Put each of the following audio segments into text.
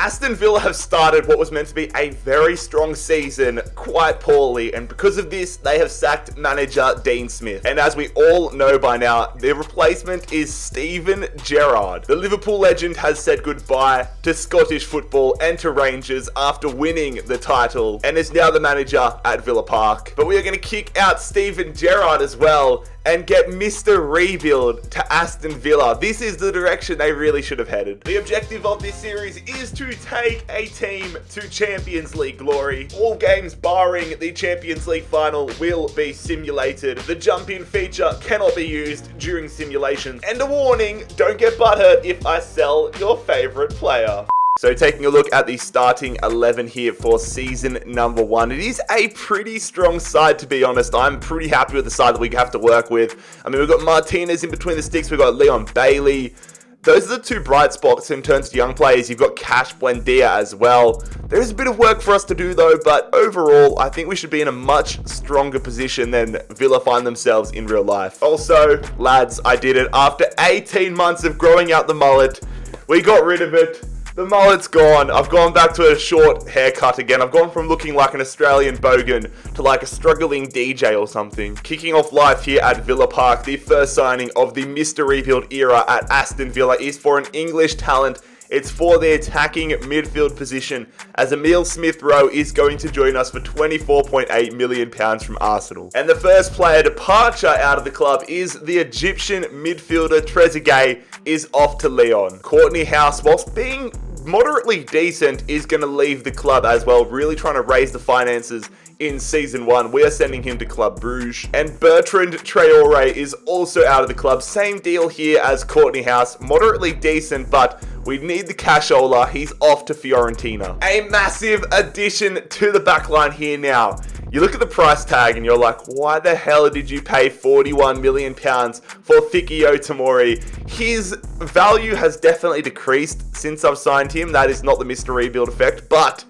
Aston Villa have started what was meant to be a very strong season quite poorly, and because of this, they have sacked manager Dean Smith. And as we all know by now, their replacement is Steven Gerrard. The Liverpool legend has said goodbye to Scottish football and to Rangers after winning the title, and is now the manager at Villa Park. But we are going to kick out Steven Gerrard as well and get Mr. Rebuild to Aston Villa. This is the direction they really should have headed. The objective of this series is to take a team to Champions League glory. All games barring the Champions League final will be simulated. The jump-in feature cannot be used during simulations. And a warning, don't get butthurt if I sell your favorite player. So taking a look at the starting 11 here for season number 1. It is a pretty strong side, to be honest. I'm pretty happy with the side that we have to work with. I mean, we've got Martinez in between the sticks. We've got Leon Bailey. Those are the two bright spots in terms of young players. You've got Cash Buendia as well. There is a bit of work for us to do though, but overall, I think we should be in a much stronger position than Villa find themselves in real life. Also, lads, I did it. After 18 months of growing out the mullet, we got rid of it. The mullet's gone. I've gone back to a short haircut again. I've gone from looking like an Australian bogan to like a struggling DJ or something. Kicking off life here at Villa Park, the first signing of the Mr. Rebuild era at Aston Villa is for an English talent. It's for the attacking midfield position, as Emile Smith-Rowe is going to join us for £24.8 million from Arsenal. And the first player departure out of the club is the Egyptian midfielder Trezeguet is off to Lyon. Courtney House, whilst being moderately decent, is going to leave the club as well, really trying to raise the finances in season 1. We are sending him to Club Bruges. And Bertrand Traore is also out of the club. Same deal here as Courtney House, moderately decent, but we need the cashola. He's off to Fiorentina. A massive addition to the backline here now. You look at the price tag and you're like, why the hell did you pay £41 million for Fikio Tomori? His value has definitely decreased since I've signed him. That is not the Mr. Rebuild effect, but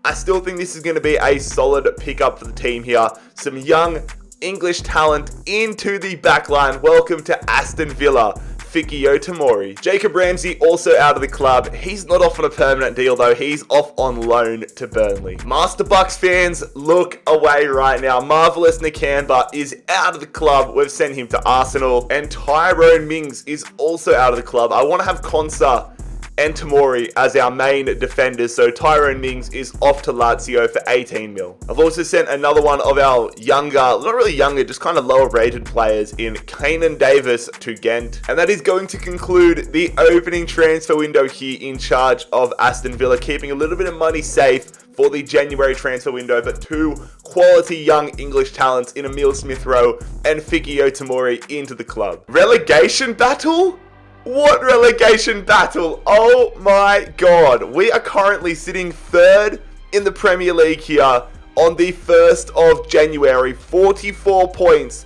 I still think this is going to be a solid pickup for the team here. Some young English talent into the backline. Welcome to Aston Villa, Fikio Tomori. Jacob Ramsey also out of the club. He's not off on a permanent deal though. He's off on loan to Burnley. Master Bucks fans, look away right now. Marvelous Nakamba is out of the club. We've sent him to Arsenal. And Tyrone Mings is also out of the club. I want to have Konsa and Tomori as our main defenders, so Tyrone Mings is off to Lazio for 18 mil. I've also sent another one of our younger, not really younger, just kind of lower rated players in Keinan Davis to Ghent. And that is going to conclude the opening transfer window here in charge of Aston Villa, keeping a little bit of money safe for the January transfer window, but two quality young English talents in Emile Smith-Rowe and Fikio Tomori into the club. Relegation battle? What relegation battle? Oh my god. We are currently sitting 3rd in the Premier League here on the 1st of January. 44 points.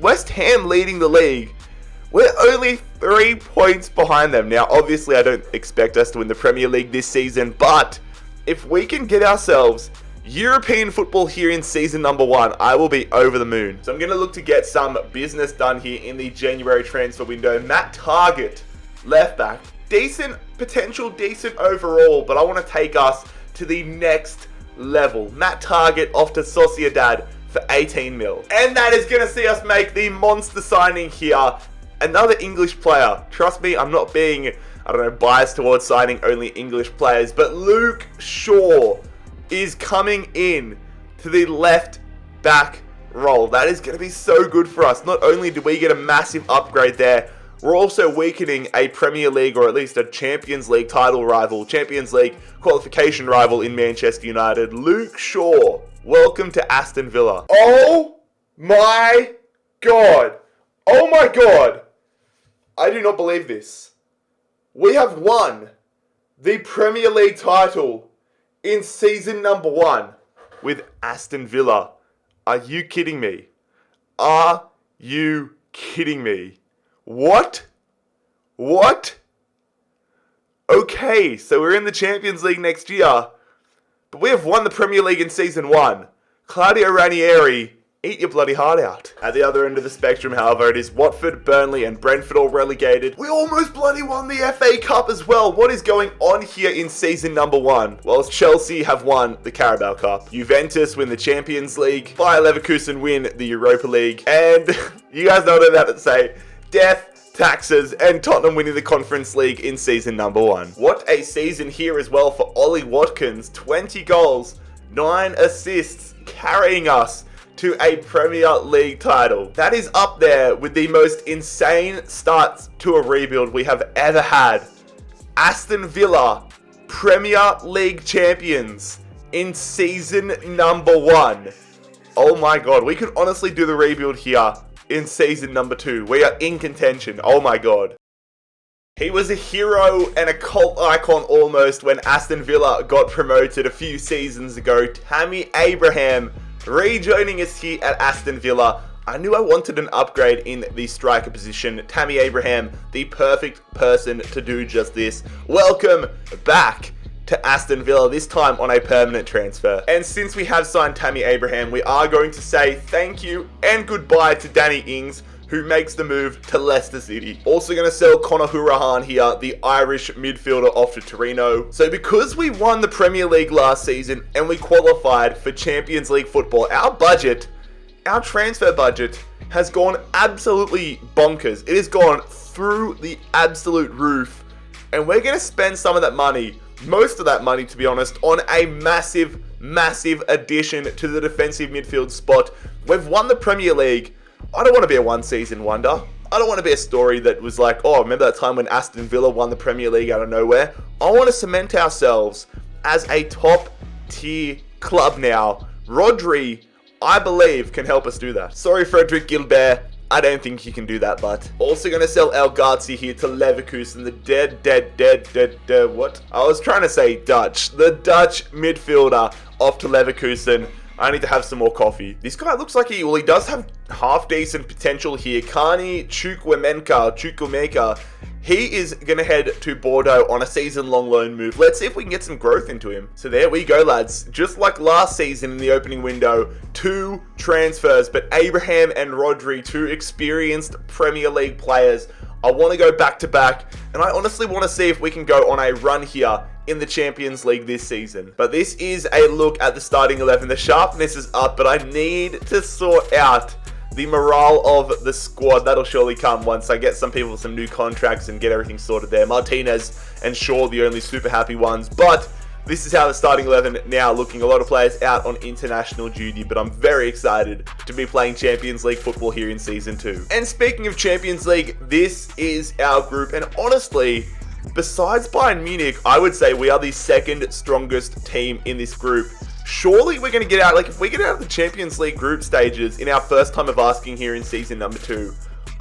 West Ham leading the league. We're only 3 points behind them. Now, obviously, I don't expect us to win the Premier League this season, but if we can get ourselves European football here in season number 1, I will be over the moon. So I'm going to look to get some business done here in the January transfer window. Matt Target, left back, decent potential, decent overall, but I want to take us to the next level. Matt Target off to Sociedad for 18 mil. And that is going to see us make the monster signing here. Another English player. Trust me, I'm not being, biased towards signing only English players, but Luke Shaw is coming in to the left back role. That is going to be so good for us. Not only do we get a massive upgrade there, we're also weakening a Premier League or at least a Champions League title rival, Champions League qualification rival in Manchester United. Luke Shaw, welcome to Aston Villa. Oh my god. Oh my god. I do not believe this. We have won the Premier League title in season number 1 with Aston Villa. Are you kidding me? Are you kidding me? What? What? Okay, so we're in the Champions League next year, but we have won the Premier League in season 1. Claudio Ranieri eat your bloody heart out. At the other end of the spectrum, however, it is Watford, Burnley and Brentford all relegated. We almost bloody won the FA Cup as well. What is going on here in season number 1? Well, Chelsea have won the Carabao Cup. Juventus win the Champions League. Bayer Leverkusen win the Europa League. And you guys know what I'm about to say. Death, taxes, and Tottenham winning the Conference League in season number 1. What a season here as well for Ollie Watkins. 20 goals, 9 assists, carrying us to a Premier League title. That is up there with the most insane starts to a rebuild we have ever had. Aston Villa, Premier League champions in season number 1. Oh my god, we could honestly do the rebuild here in season number 2. We are in contention. Oh my god. He was a hero and a cult icon almost when Aston Villa got promoted a few seasons ago. Tammy Abraham rejoining us here at Aston Villa. I knew I wanted an upgrade in the striker position. Tammy Abraham, the perfect person to do just this. Welcome back to Aston Villa, this time on a permanent transfer. And since we have signed Tammy Abraham, we are going to say thank you and goodbye to Danny Ings, who makes the move to Leicester City. Also going to sell Conor Hourihane here, the Irish midfielder, off to Torino. So because we won the Premier League last season and we qualified for Champions League football, our transfer budget has gone absolutely bonkers. It has gone through the absolute roof. And we're going to spend some of that money, most of that money to be honest, on a massive addition to the defensive midfield spot. We've won the Premier League. I don't want to be a one-season wonder. I don't want to be a story that was like, oh, remember that time when Aston Villa won the Premier League out of nowhere? I want to cement ourselves as a top-tier club now. Rodri, I believe, can help us do that. Sorry, Frederick Gilbert. I don't think you can do that, but also going to sell El Ghazi here to Leverkusen, the what? I was trying to say Dutch. The Dutch midfielder off to Leverkusen. I need to have some more coffee. This guy looks like he does have half-decent potential here. Carney Chukwuemeka. He is going to head to Bordeaux on a season-long loan move. Let's see if we can get some growth into him. So there we go, lads. Just like last season in the opening window, 2 transfers, but Abraham and Rodri, 2 experienced Premier League players. I want to go back-to-back, and I honestly want to see if we can go on a run here in the Champions League this season. But this is a look at the starting 11. The sharpness is up, but I need to sort out the morale of the squad. That'll surely come once I get some people with some new contracts and get everything sorted there. Martinez and Shaw, the only super happy ones. But this is how the starting 11 now looking. A lot of players out on international duty, but I'm very excited to be playing Champions League football here in Season 2. And speaking of Champions League, this is our group. And honestly, besides Bayern Munich, I would say we are the second strongest team in this group. Surely we're going to get out, if we get out of the Champions League group stages in our first time of asking here in season number 2,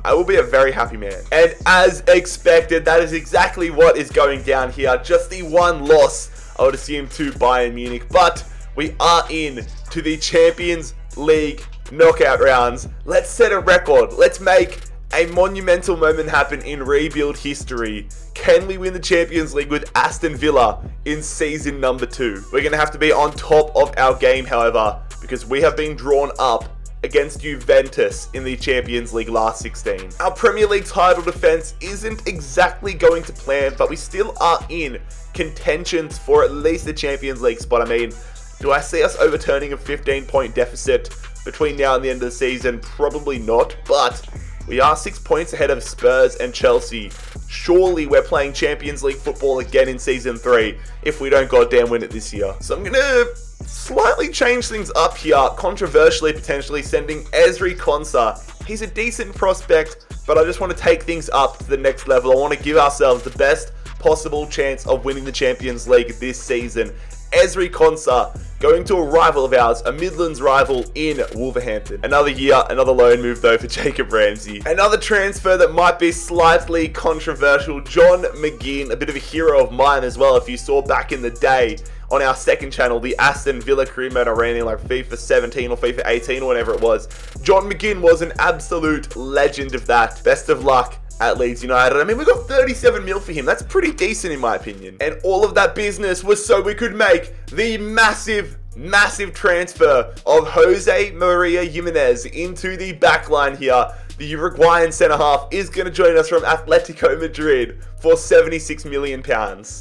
I will be a very happy man. And as expected, that is exactly what is going down here. Just the one loss, I would assume, to Bayern Munich. But we are in to the Champions League knockout rounds. Let's set a record. Let's make a monumental moment happen in rebuild history. Can we win the Champions League with Aston Villa in season number 2? We're going to have to be on top of our game, however, because we have been drawn up against Juventus in the Champions League last 16. Our Premier League title defense isn't exactly going to plan, but we still are in contentions for at least the Champions League spot. I mean, do I see us overturning a 15-point deficit between now and the end of the season? Probably not, but we are 6 points ahead of Spurs and Chelsea. Surely we're playing Champions League football again in Season 3 if we don't goddamn win it this year. So I'm going to slightly change things up here, controversially potentially sending Ezri Konsa. He's a decent prospect, but I just want to take things up to the next level. I want to give ourselves the best possible chance of winning the Champions League this season. Ezri Konsa going to a rival of ours, a Midlands rival in Wolverhampton. Another year, another loan move though for Jacob Ramsey. Another transfer that might be slightly controversial, John McGinn, a bit of a hero of mine as well. If you saw back in the day on our second channel, the Aston Villa career mode I ran in like FIFA 17 or FIFA 18 or whatever it was. John McGinn was an absolute legend of that. Best of luck at Leeds United. I mean, we got 37 mil for him. That's pretty decent in my opinion. And all of that business was so we could make the massive massive transfer of Jose Maria Jimenez into the backline here. The Uruguayan centre-half is going to join us from Atletico Madrid for £76 million.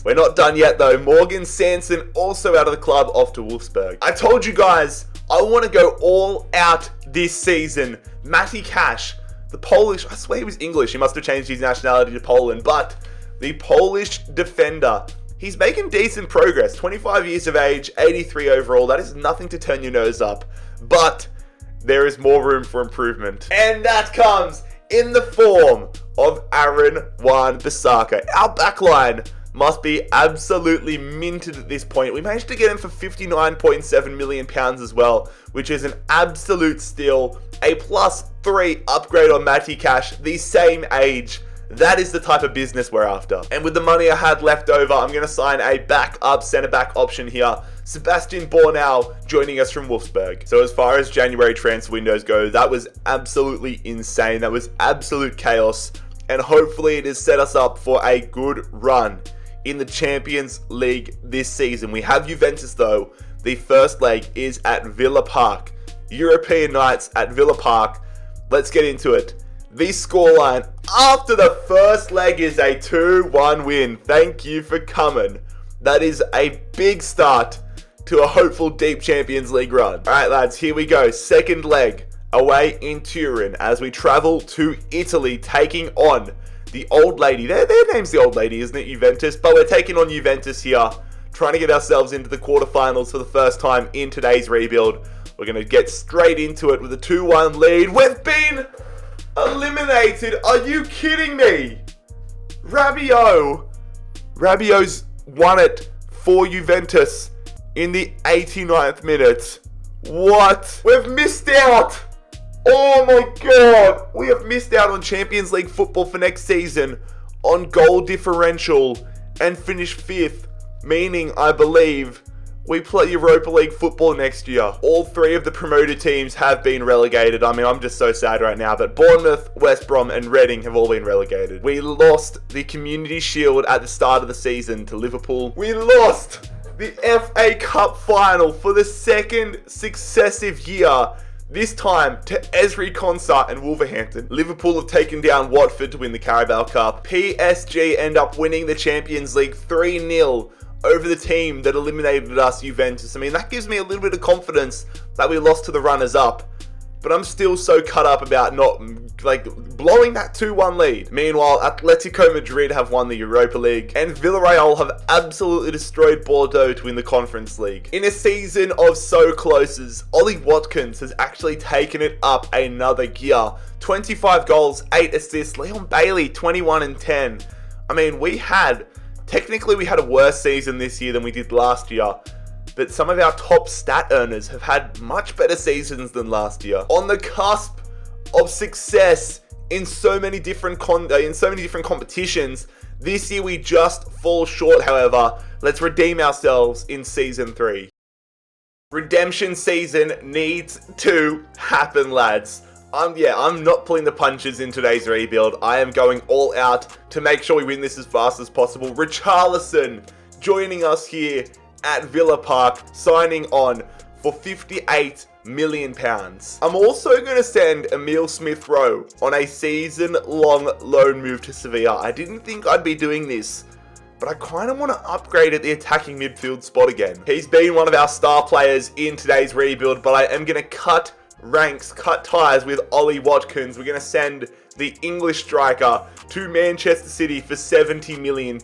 We're not done yet though. Morgan Sanson also out of the club, off to Wolfsburg. I told you guys, I want to go all out this season. Matty Cash, the Polish, I swear he was English. He must have changed his nationality to Poland, but the Polish defender, he's making decent progress. 25 years of age, 83 overall. That is nothing to turn your nose up, but there is more room for improvement. And that comes in the form of Aaron Wan-Bissaka. Our backline must be absolutely minted at this point. We managed to get him for £59.7 million as well, which is an absolute steal. A +3 upgrade on Matty Cash, the same age. That is the type of business we're after. And with the money I had left over, I'm going to sign a backup centre-back option here. Sebastian Bornau joining us from Wolfsburg. So as far as January transfer windows go, that was absolutely insane. That was absolute chaos. And hopefully it has set us up for a good run in the Champions League this season. We have Juventus though. The first leg is at Villa Park. European nights at Villa Park. Let's get into it. The scoreline after the first leg is a 2-1 win. Thank you for coming. That is a big start to a hopeful deep Champions League run. Alright lads, here we go. Second leg away in Turin as we travel to Italy, taking on the old lady. Their name's the old lady, isn't it? Juventus. But we're taking on Juventus here, trying to get ourselves into the quarterfinals for the first time in today's rebuild. We're going to get straight into it with a 2-1 lead. We've been eliminated. Are you kidding me? Rabiot's won it for Juventus in the 89th minute. What? We've missed out. Oh my god. We have missed out on Champions League football for next season on goal differential and finish 5th, meaning I believe we play Europa League football next year. All 3 of the promoted teams have been relegated. I mean, I'm just so sad right now. But Bournemouth, West Brom and Reading have all been relegated. We lost the Community Shield at the start of the season to Liverpool. We lost the FA Cup final for the second successive year. This time to Esri Konsa and Wolverhampton. Liverpool have taken down Watford to win the Carabao Cup. PSG end up winning the Champions League 3-0. Over the team that eliminated us, Juventus. I mean, that gives me a little bit of confidence that we lost to the runners-up. But I'm still so cut up about not, blowing that 2-1 lead. Meanwhile, Atletico Madrid have won the Europa League. And Villarreal have absolutely destroyed Bordeaux to win the Conference League. In a season of so closes, Ollie Watkins has actually taken it up another gear. 25 goals, 8 assists. Leon Bailey, 21 and 10. I mean, technically, we had a worse season this year than we did last year, but some of our top stat earners have had much better seasons than last year. On the cusp of success in so many different competitions, this year we just fall short. However, let's redeem ourselves in season 3. Redemption season needs to happen, lads. I'm not pulling the punches in today's rebuild. I am going all out to make sure we win this as fast as possible. Richarlison joining us here at Villa Park, signing on for £58 million. I'm also going to send Emil Smith-Rowe on a season-long loan move to Sevilla. I didn't think I'd be doing this, but I kind of want to upgrade at the attacking midfield spot again. He's been one of our star players in today's rebuild, but I am going to cut ties with Ollie Watkins. We're going to send the English striker to Manchester City for £70 million.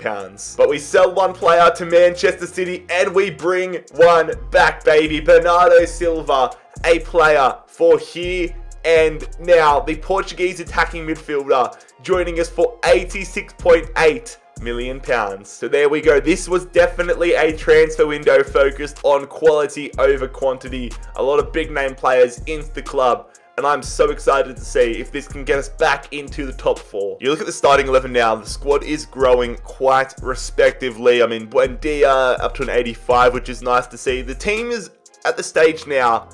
But we sell one player to Manchester City and we bring one back, baby. Bernardo Silva, a player for here and now. The Portuguese attacking midfielder joining us for £86.8 million. So there we go. This was definitely a transfer window focused on quality over quantity. A lot of big name players into the club, and I'm so excited to see if this can get us back into the top 4. You look at the starting 11 now, the squad is growing quite respectively. I mean, Buendia up to an 85, which is nice to see. The team is at the stage now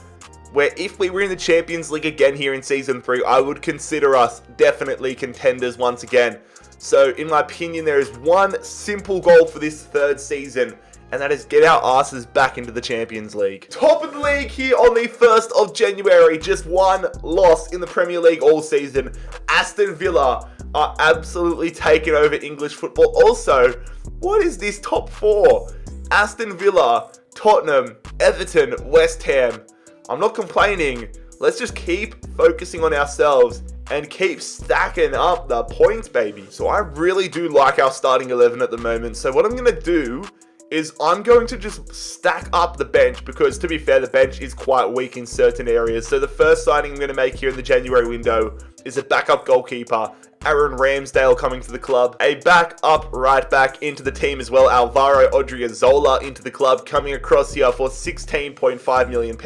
where if we were in the Champions League again here in Season 3, I would consider us definitely contenders once again. So, in my opinion, there is one simple goal for this third season, and that is get our asses back into the Champions League. Top of the league here on the 1st of January, just one loss in the Premier League all season. Aston Villa are absolutely taking over English football. Also, what is this top 4? Aston Villa, Tottenham, Everton, West Ham. I'm not complaining. Let's just keep focusing on ourselves and keep stacking up the points, baby. So I really do like our starting 11 at the moment. So what I'm going to do is I'm going to just stack up the bench because, to be fair, the bench is quite weak in certain areas. So the first signing I'm going to make here in the January window is a backup goalkeeper, Aaron Ramsdale, coming to the club. A backup right back into the team as well, Alvaro Odriozola into the club, coming across here for £16.5 million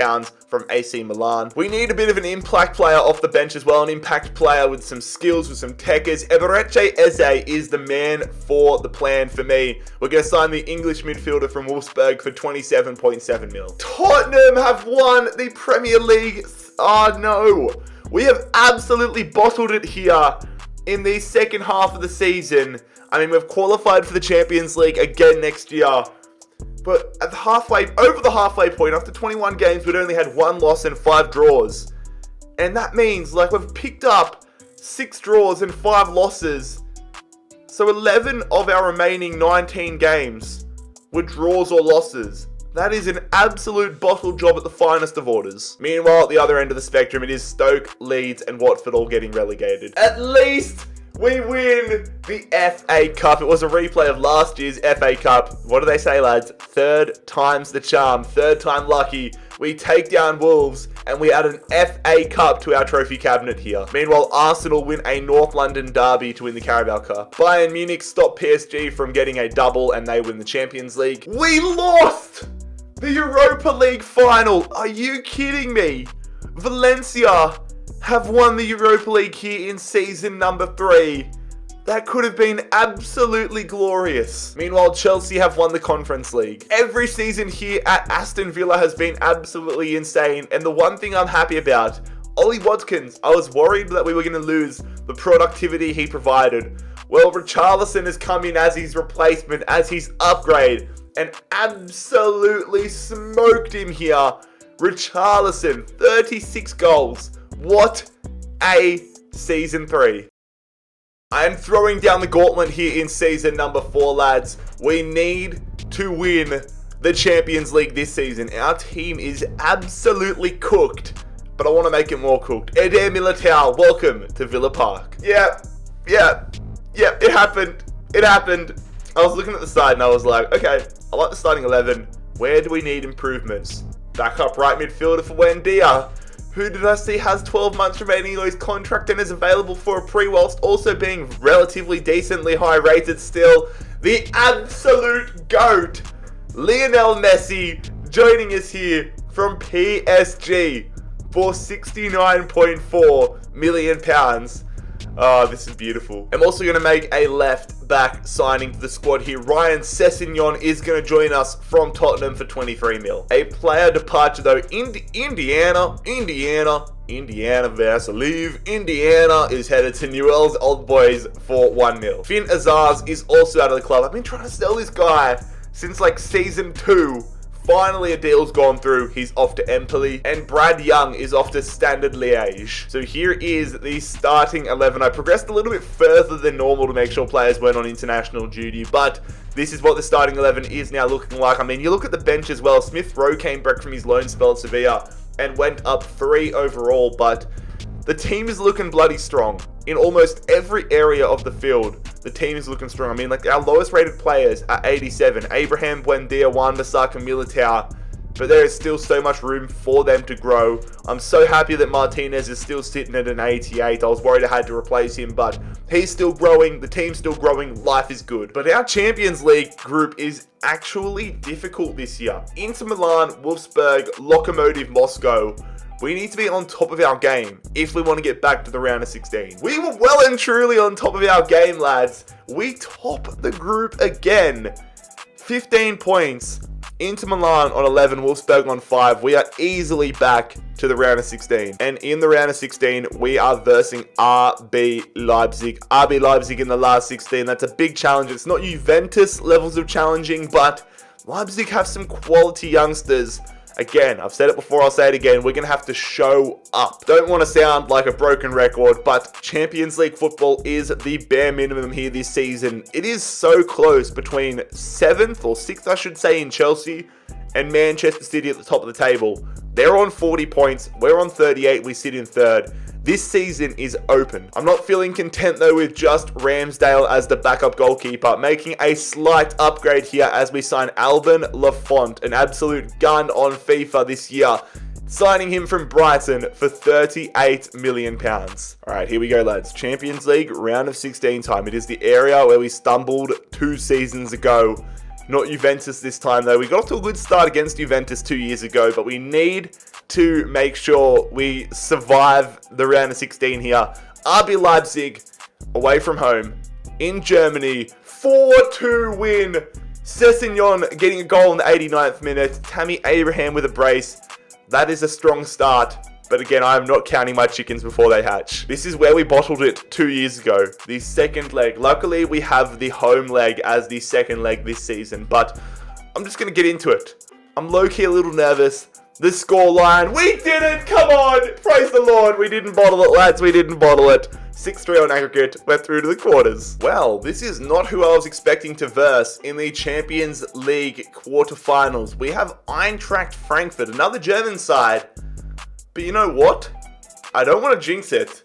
from AC Milan. We need a bit of an impact player off the bench as well, an impact player with some skills, with some techers. Ebereche Eze is the man for the plan for me. We're going to sign the English midfielder from Wolfsburg for 27.7 mil. Tottenham have won the Premier League. Oh no. We have absolutely bottled it here in the second half of the season. I mean, we've qualified for the Champions League again next year. But at over the halfway point, after 21 games, we'd only had 1 loss and 5 draws. And that means, like, we've picked up 6 draws and 5 losses. So 11 of our remaining 19 games were draws or losses. That is an absolute bottle job at the finest of orders. Meanwhile, at the other end of the spectrum, it is Stoke, Leeds, and Watford all getting relegated. At least we win the FA Cup. It was a replay of last year's FA Cup. What do they say, lads? 3rd time's the charm. 3rd time lucky. We take down Wolves, and we add an FA Cup to our trophy cabinet here. Meanwhile, Arsenal win a North London derby to win the Carabao Cup. Bayern Munich stop PSG from getting a double, and they win the Champions League. We lost the Europa League final. Are you kidding me? Valencia have won the Europa League here in season number 3. That could have been absolutely glorious. Meanwhile, Chelsea have won the Conference League. Every season here at Aston Villa has been absolutely insane. And the one thing I'm happy about, Ollie Watkins, I was worried that we were going to lose the productivity he provided. Well, Richarlison has come in as his replacement, as his upgrade, and absolutely smoked him here. Richarlison, 36 goals. What a season 3. I am throwing down the gauntlet here in season number 4, lads. We need to win the Champions League this season. Our team is absolutely cooked, but I want to make it more cooked. Eder Militao, welcome to Villa Park. Yeah, it happened. It happened. I was looking at the side and I was like, okay, I like the starting 11. Where do we need improvements? Backup right midfielder for Wendia. Who did I see has 12 months remaining on his contract and is available for a pre, whilst also being relatively decently high rated still? The absolute GOAT, Lionel Messi, joining us here from PSG for £69.4 million. Oh, this is beautiful. I'm also going to make a left back signing to the squad here. Ryan Sessegnon is going to join us from Tottenham for 23 mil. A player departure though, Indiana Vassiliv. Indiana is headed to Newell's Old Boys for 1 mil. Finn Azaz is also out of the club. I've been trying to sell this guy since like season 2. Finally, a deal's gone through. He's off to Empoli. And Brad Young is off to Standard Liège. So here is the starting 11. I progressed a little bit further than normal to make sure players weren't on international duty. But this is what the starting 11 is now looking like. I mean, you look at the bench as well. Smith Rowe came back from his loan spell at Sevilla and went up 3 overall. But the team is looking bloody strong. In almost every area of the field, the team is looking strong. I mean, like, our lowest rated players are 87. Abraham, Buendia, Wan-Bissaka, Militao. But there is still so much room for them to grow. I'm so happy that Martinez is still sitting at an 88. I was worried I had to replace him, but he's still growing. The team's still growing. Life is good. But our Champions League group is actually difficult this year. Inter Milan, Wolfsburg, Lokomotiv Moscow. We need to be on top of our game if we want to get back to the round of 16. We were well and truly on top of our game, lads. We top the group again. 15 points. Inter Milan on 11, Wolfsburg on 5. We are easily back to the round of 16. And in the round of 16, we are versing RB Leipzig. RB Leipzig in the last 16. That's a big challenge. It's not Juventus levels of challenging, but Leipzig have some quality youngsters. Again, I've said it before, I'll say it again, we're going to have to show up. Don't want to sound like a broken record, but Champions League football is the bare minimum here this season. It is so close between 7th or 6th, I should say, in Chelsea and Manchester City at the top of the table. They're on 40 points, we're on 38, we sit in 3rd. This season is open. I'm not feeling content though with just Ramsdale as the backup goalkeeper, making a slight upgrade here as we sign Alban Lafont, an absolute gun on FIFA this year, signing him from Brighton for £38 million. Alright, here we go lads. Champions League round of 16 time. It is the area where we stumbled 2 seasons ago. Not Juventus this time though. We got off to a good start against Juventus 2 years ago, but we need to make sure we survive the round of 16 here. RB Leipzig, away from home, in Germany, 4-2 win. Sessegnon getting a goal in the 89th minute. Tammy Abraham with a brace. That is a strong start. But again, I'm not counting my chickens before they hatch. This is where we bottled it 2 years ago. The second leg. Luckily, we have the home leg as the second leg this season. But I'm just going to get into it. I'm low-key a little nervous. The scoreline. We did it! Come on! Praise the Lord. We didn't bottle it, lads. We didn't bottle it. 6-3 on aggregate. We're through to the quarters. Well, this is not who I was expecting to verse in the Champions League quarterfinals. We have Eintracht Frankfurt, another German side. But you know what? I don't want to jinx it,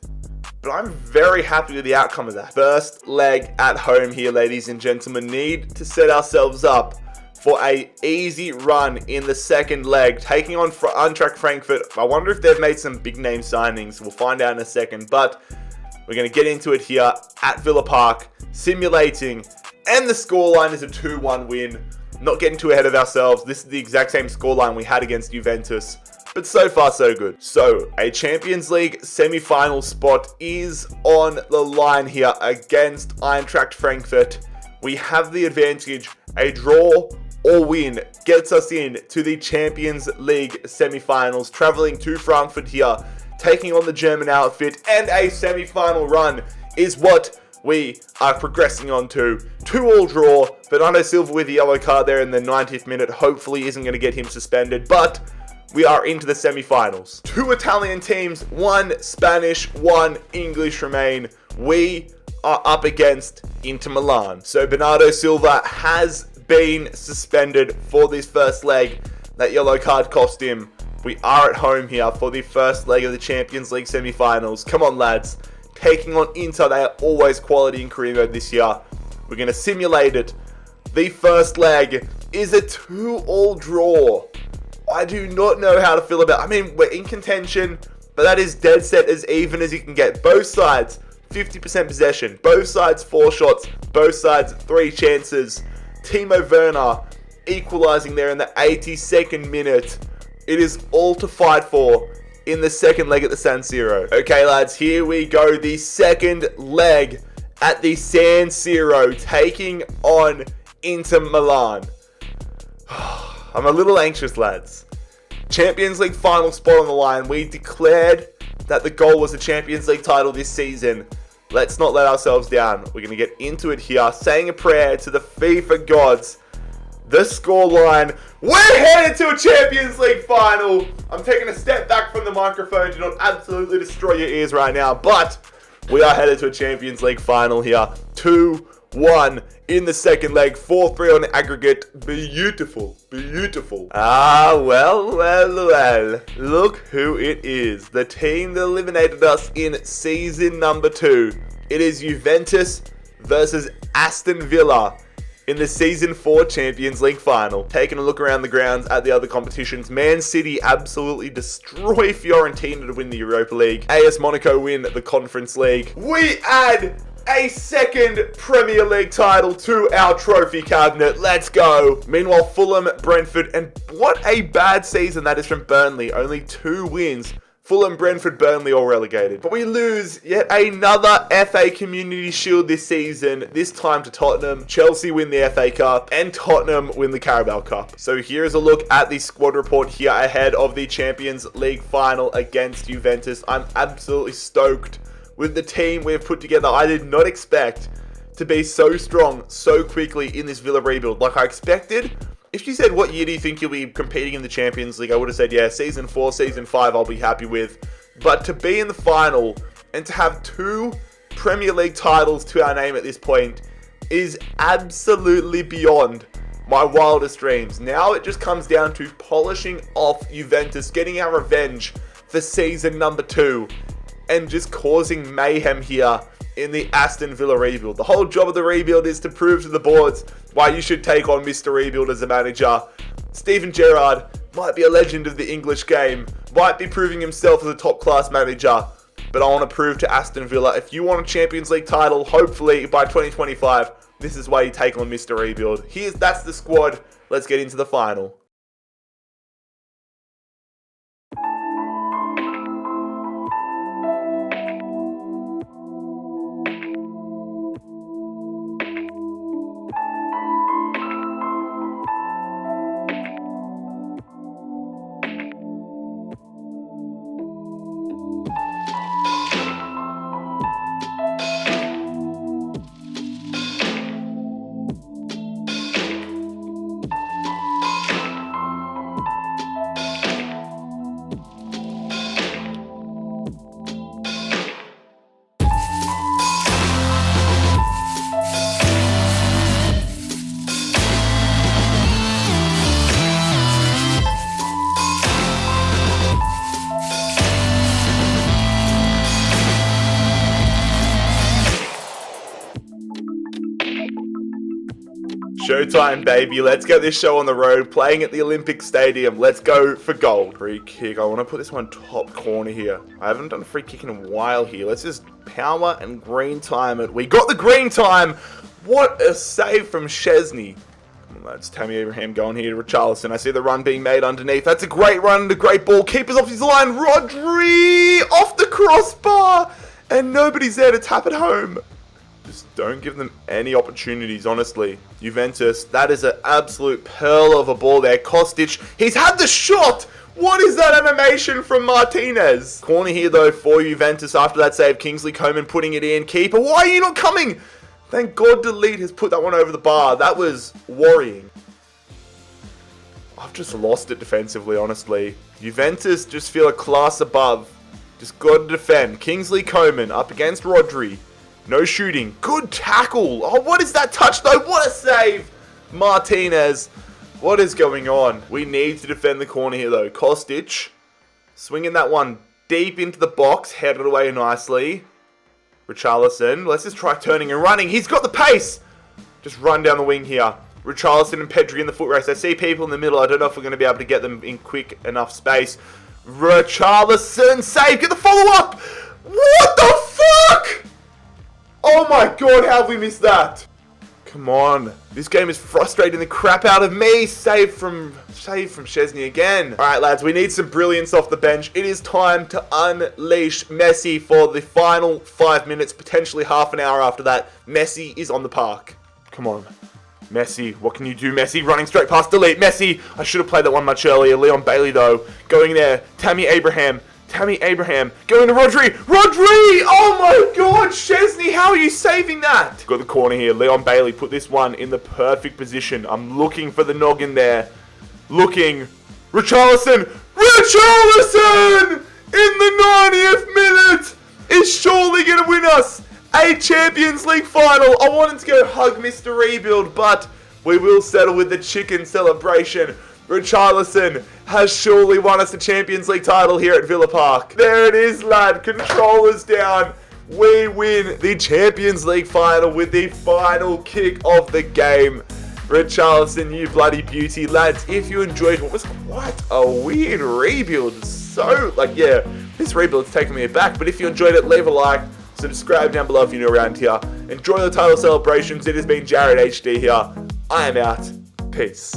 but I'm very happy with the outcome of that. First leg at home here, ladies and gentlemen. Need to set ourselves up for a easy run in the second leg, taking on Eintracht Frankfurt. I wonder if they've made some big name signings. We'll find out in a second, but we're going to get into it here at Villa Park, simulating, and the scoreline is a 2-1 win. Not getting too ahead of ourselves. This is the exact same scoreline we had against Juventus. But so far, so good. So, a Champions League semi-final spot is on the line here against Eintracht Frankfurt. We have the advantage. A draw or win gets us in to the Champions League semi-finals, traveling to Frankfurt here, taking on the German outfit, and a semi-final run is what we are progressing on to. 2-2 draw. Bernardo Silva with the yellow card there in the 90th minute hopefully isn't going to get him suspended, but we are into the semi-finals. 2 Italian teams, 1 Spanish, 1 English remain. We are up against Inter Milan. So Bernardo Silva has been suspended for this first leg. That yellow card cost him. We are at home here for the first leg of the Champions League semi-finals. Come on lads. Taking on Inter, they are always quality in career mode this year. We're going to simulate it. The first leg is a 2-2 draw. I do not know how to feel about it. I mean, we're in contention, but that is dead set as even as you can get. Both sides, 50% possession. Both sides, 4 shots. Both sides, 3 chances. Timo Werner equalising there in the 82nd minute. It is all to fight for in the second leg at the San Siro. Okay, lads, here we go. The second leg at the San Siro, taking on Inter Milan. I'm a little anxious, lads. Champions League final spot on the line. We declared that the goal was the Champions League title this season. Let's not let ourselves down. We're going to get into it here, saying a prayer to the FIFA gods. The scoreline. We're headed to a Champions League final. I'm taking a step back from the microphone to not absolutely destroy your ears right now, but we are headed to a Champions League final here. 2-1 in the second leg, 4-3 on the aggregate. Beautiful, beautiful. Well. Look who it is. The team that eliminated us in season number 2. It is Juventus versus Aston Villa in the season 4 Champions League final. Taking a look around the grounds at the other competitions. Man City absolutely destroy Fiorentina to win the Europa League. AS Monaco win the Conference League. We add a second Premier League title to our trophy cabinet. Let's go. Meanwhile, Fulham, Brentford, and what a bad season that is from Burnley. Only 2 wins. Fulham, Brentford, Burnley all relegated. But we lose yet another FA Community Shield this season, this time to Tottenham. Chelsea win the FA Cup, and Tottenham win the Carabao Cup. So here's a look at the squad report here ahead of the Champions League final against Juventus. I'm absolutely stoked with the team we've put together. I did not expect to be so strong so quickly in this Villa rebuild. Like I expected, If you said, what year do you think you'll be competing in the Champions League, I would have said, yeah, season 4, season 5, I'll be happy with. But to be in the final and to have 2 Premier League titles to our name at this point is absolutely beyond my wildest dreams. Now it just comes down to polishing off Juventus, getting our revenge for season number 2, and just causing mayhem here in the Aston Villa rebuild. The whole job of the rebuild is to prove to the boards why you should take on Mr. Rebuild as a manager. Steven Gerrard might be a legend of the English game, might be proving himself as a top-class manager, but I want to prove to Aston Villa, if you want a Champions League title, hopefully by 2025, this is why you take on Mr. Rebuild. That's the squad. Let's get into the final. Showtime, baby. Let's get this show on the road. Playing at the Olympic Stadium. Let's go for gold. Free kick. I want to put this one top corner here. I haven't done a free kick in a while here. Let's just power and green time it. We got the green time. What a save from Szczesny. Come on, lads. Tammy Abraham going here to Richarlison. I see the run being made underneath. That's a great run and a great ball. Keeper's off his line. Rodri off the crossbar. And nobody's there to tap it home. Just don't give them any opportunities, honestly. Juventus, that is an absolute pearl of a ball there. Kostic, he's had the shot! What is that animation from Martinez? Corner here, though, for Juventus after that save. Kingsley Coman putting it in. Keeper, why are you not coming? Thank God Delete has put that one over the bar. That was worrying. I've just lost it defensively, honestly. Juventus just feel a class above. Just got to defend. Kingsley Coman up against Rodri. No shooting. Good tackle. Oh, what is that touch, though? What a save. Martinez. What is going on? We need to defend the corner here, though. Kostic. Swinging that one deep into the box. Headed away nicely. Richarlison. Let's just try turning and running. He's got the pace. Just run down the wing here. Richarlison and Pedri in the foot race. I see people in the middle. I don't know if we're going to be able to get them in quick enough space. Richarlison. Save. Get the follow-up. What the fuck? Oh my God, how have we missed that? Come on. This game is frustrating the crap out of me. Save from Szczesny again. All right, lads, we need some brilliance off the bench. It is time to unleash Messi for the final 5 minutes, potentially half an hour after that. Messi is on the park. Come on. Messi, what can you do? Messi running straight past Delete. Messi, I should have played that one much earlier. Leon Bailey, though, going there. Tammy Abraham going to Rodri. Rodri! Oh my God, Szczesny, how are you saving that? Got the corner here. Leon Bailey put this one in the perfect position. I'm looking for the noggin there. Looking. Richarlison! Richarlison! In the 90th minute! Is surely going to win us a Champions League final. I wanted to go hug Mr. Rebuild, but we will settle with the chicken celebration. Richarlison has surely won us the Champions League title here at Villa Park. There it is, lad. Controllers down. We win the Champions League final with the final kick of the game. Richarlison, you bloody beauty. Lads, if you enjoyed what was quite a weird rebuild. So, this rebuild's taken me aback. But if you enjoyed it, leave a like. Subscribe down below if you're new around here. Enjoy the title celebrations. It has been JarradHD here. I am out. Peace.